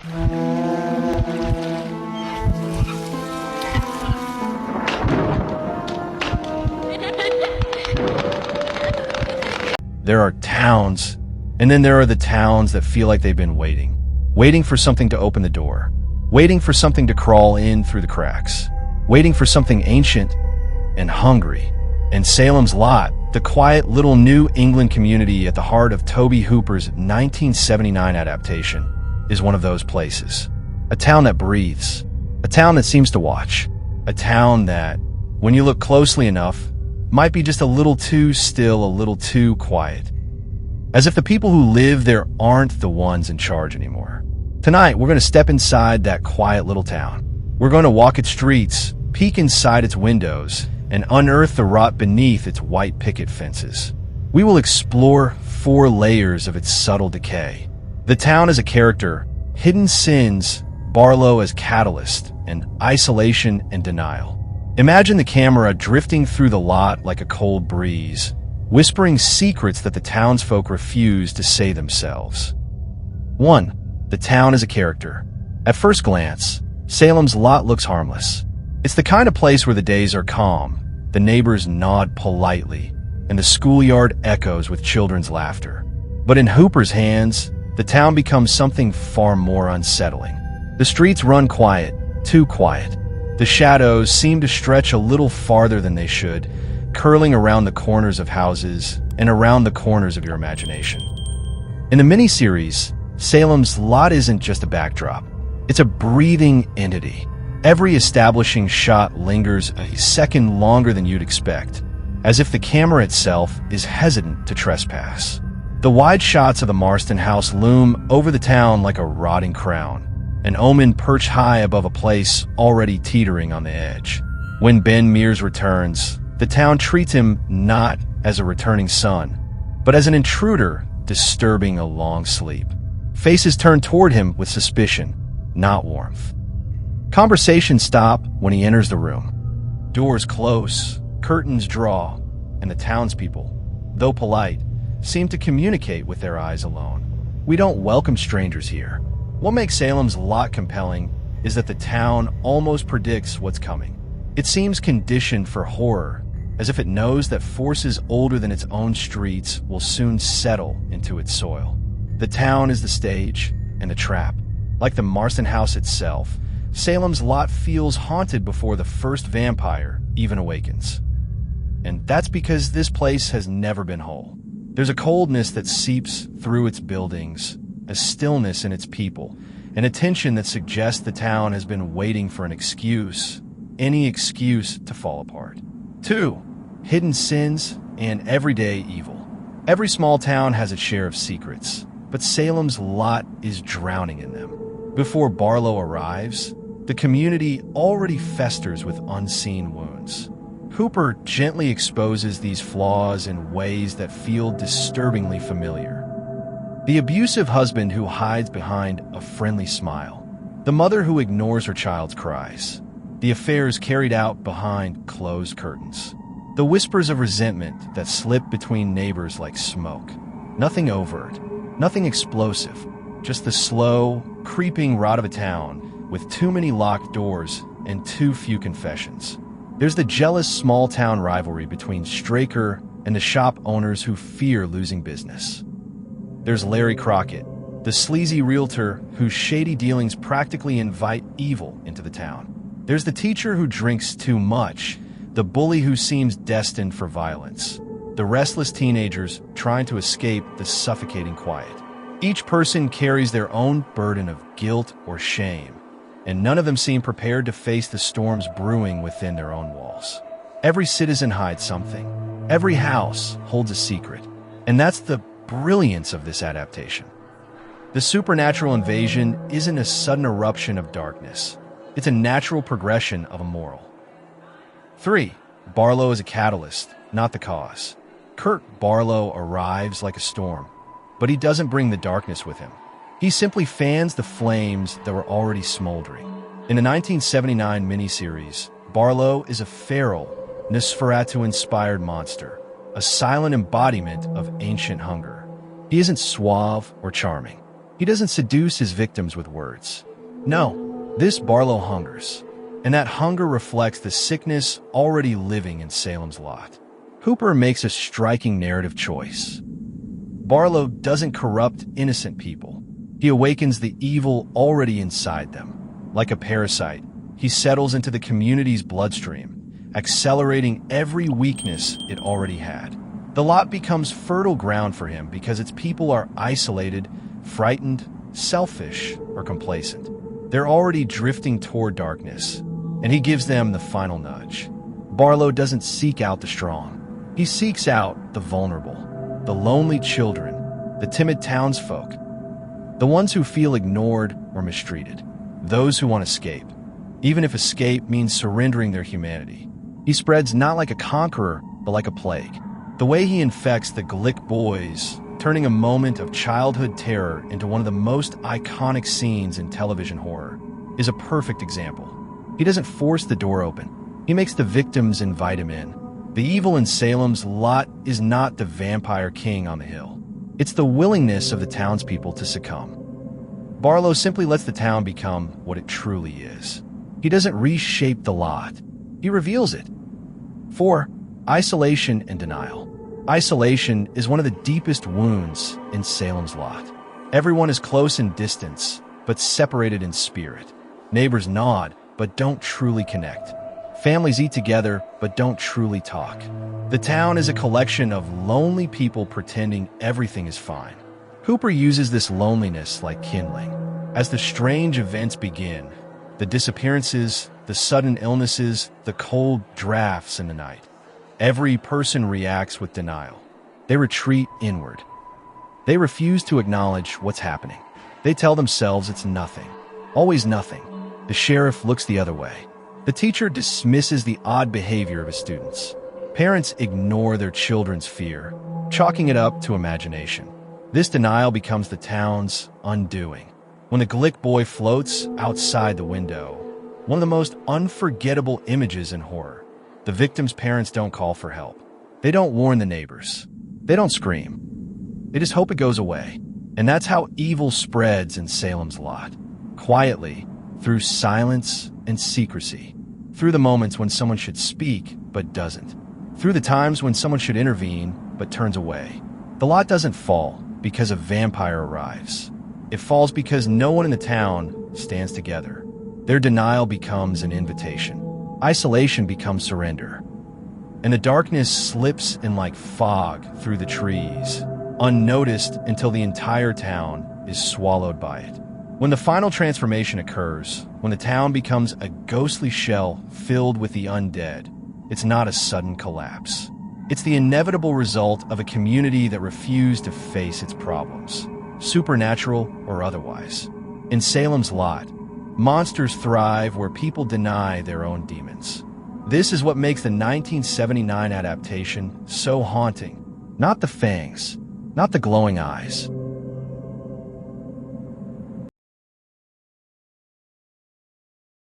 There are towns, and then there are the towns that feel like they've been waiting for something to open the door, waiting for something to crawl in through the cracks, waiting for something ancient and hungry. And Salem's Lot, the quiet little New England community at the heart of Tobe Hooper's 1979 adaptation, is one of those places. A town that breathes, a town that seems to watch, a town that, when you look closely enough, might be just a little too still, a little too quiet. As if the people who live there aren't the ones in charge anymore. Tonight, we're going to step inside that quiet little town. We're going to walk its streets, peek inside its windows, and unearth the rot beneath its white picket fences. We will explore 4 layers of its subtle decay. The town as a character, hidden sins, Barlow as catalyst, and isolation and denial. Imagine the camera drifting through the lot like a cold breeze, whispering secrets that the townsfolk refuse to say themselves. 1. The town as a character. At first glance, Salem's Lot looks harmless. It's the kind of place where the days are calm, the neighbors nod politely, and the schoolyard echoes with children's laughter. But in Hooper's hands, the town becomes something far more unsettling. The streets run quiet, too quiet. The shadows seem to stretch a little farther than they should, curling around the corners of houses and around the corners of your imagination. In the miniseries, Salem's Lot isn't just a backdrop. It's a breathing entity. Every establishing shot lingers a second longer than you'd expect, as if the camera itself is hesitant to trespass. The wide shots of the Marston house loom over the town like a rotting crown, an omen perched high above a place already teetering on the edge. When Ben Mears returns, the town treats him not as a returning son, but as an intruder disturbing a long sleep. Faces turn toward him with suspicion, not warmth. Conversations stop when he enters the room. Doors close, curtains draw, and the townspeople, though polite, seem to communicate with their eyes alone. We don't welcome strangers here. What makes Salem's Lot compelling is that the town almost predicts what's coming. It seems conditioned for horror, as if it knows that forces older than its own streets will soon settle into its soil. The town is the stage and the trap. Like the Marston house itself, Salem's Lot feels haunted before the first vampire even awakens. And that's because this place has never been whole. There's a coldness that seeps through its buildings, a stillness in its people, and a tension that suggests the town has been waiting for an excuse, any excuse to fall apart. 2. Hidden sins and everyday evil. Every small town has its share of secrets, but Salem's Lot is drowning in them. Before Barlow arrives, the community already festers with unseen wounds. Hooper gently exposes these flaws in ways that feel disturbingly familiar. The abusive husband who hides behind a friendly smile. The mother who ignores her child's cries. The affairs carried out behind closed curtains. The whispers of resentment that slip between neighbors like smoke. Nothing overt, nothing explosive, just the slow, creeping rot of a town with too many locked doors and too few confessions. There's the jealous small-town rivalry between Straker and the shop owners who fear losing business. There's Larry Crockett, the sleazy realtor whose shady dealings practically invite evil into the town. There's the teacher who drinks too much, the bully who seems destined for violence, the restless teenagers trying to escape the suffocating quiet. Each person carries their own burden of guilt or shame, and none of them seem prepared to face the storms brewing within their own walls. Every citizen hides something. Every house holds a secret. And that's the brilliance of this adaptation. The supernatural invasion isn't a sudden eruption of darkness. It's a natural progression of a moral. 3. Barlow is a catalyst, not the cause. Kurt Barlow arrives like a storm, but he doesn't bring the darkness with him. He simply fans the flames that were already smoldering. In the 1979 miniseries, Barlow is a feral, Nosferatu-inspired monster, a silent embodiment of ancient hunger. He isn't suave or charming. He doesn't seduce his victims with words. No, this Barlow hungers. And that hunger reflects the sickness already living in Salem's Lot. Hooper makes a striking narrative choice. Barlow doesn't corrupt innocent people. He awakens the evil already inside them. Like a parasite, he settles into the community's bloodstream, accelerating every weakness it already had. The lot becomes fertile ground for him because its people are isolated, frightened, selfish, or complacent. They're already drifting toward darkness, and he gives them the final nudge. Barlow doesn't seek out the strong. He seeks out the vulnerable, the lonely children, the timid townsfolk, the ones who feel ignored or mistreated, those who want escape, even if escape means surrendering their humanity. He spreads not like a conqueror, but like a plague. The way he infects the Glick boys, turning a moment of childhood terror into one of the most iconic scenes in television horror, is a perfect example. He doesn't force the door open. He makes the victims invite him in. The evil in Salem's Lot is not the vampire king on the hill. It's the willingness of the townspeople to succumb. Barlow simply lets the town become what it truly is. He doesn't reshape the lot. He reveals it. 4. Isolation and denial. Isolation is one of the deepest wounds in Salem's Lot. Everyone is close in distance, but separated in spirit. Neighbors nod, but don't truly connect. Families eat together, but don't truly talk. The town is a collection of lonely people pretending everything is fine. Hooper uses this loneliness like kindling. As the strange events begin, the disappearances, the sudden illnesses, the cold drafts in the night, every person reacts with denial. They retreat inward. They refuse to acknowledge what's happening. They tell themselves it's nothing, always nothing. The sheriff looks the other way. The teacher dismisses the odd behavior of his students. Parents ignore their children's fear, chalking it up to imagination. This denial becomes the town's undoing. When the Glick boy floats outside the window, one of the most unforgettable images in horror, the victim's parents don't call for help. They don't warn the neighbors. They don't scream. They just hope it goes away. And that's how evil spreads in Salem's Lot. Quietly, through silence and secrecy. Through the moments when someone should speak, but doesn't. Through the times when someone should intervene, but turns away. The lot doesn't fall because a vampire arrives. It falls because no one in the town stands together. Their denial becomes an invitation. Isolation becomes surrender. And the darkness slips in like fog through the trees, unnoticed until the entire town is swallowed by it. When the final transformation occurs, when the town becomes a ghostly shell filled with the undead, it's not a sudden collapse. It's the inevitable result of a community that refused to face its problems, supernatural or otherwise. In Salem's Lot, monsters thrive where people deny their own demons. This is what makes the 1979 adaptation so haunting. Not the fangs, not the glowing eyes,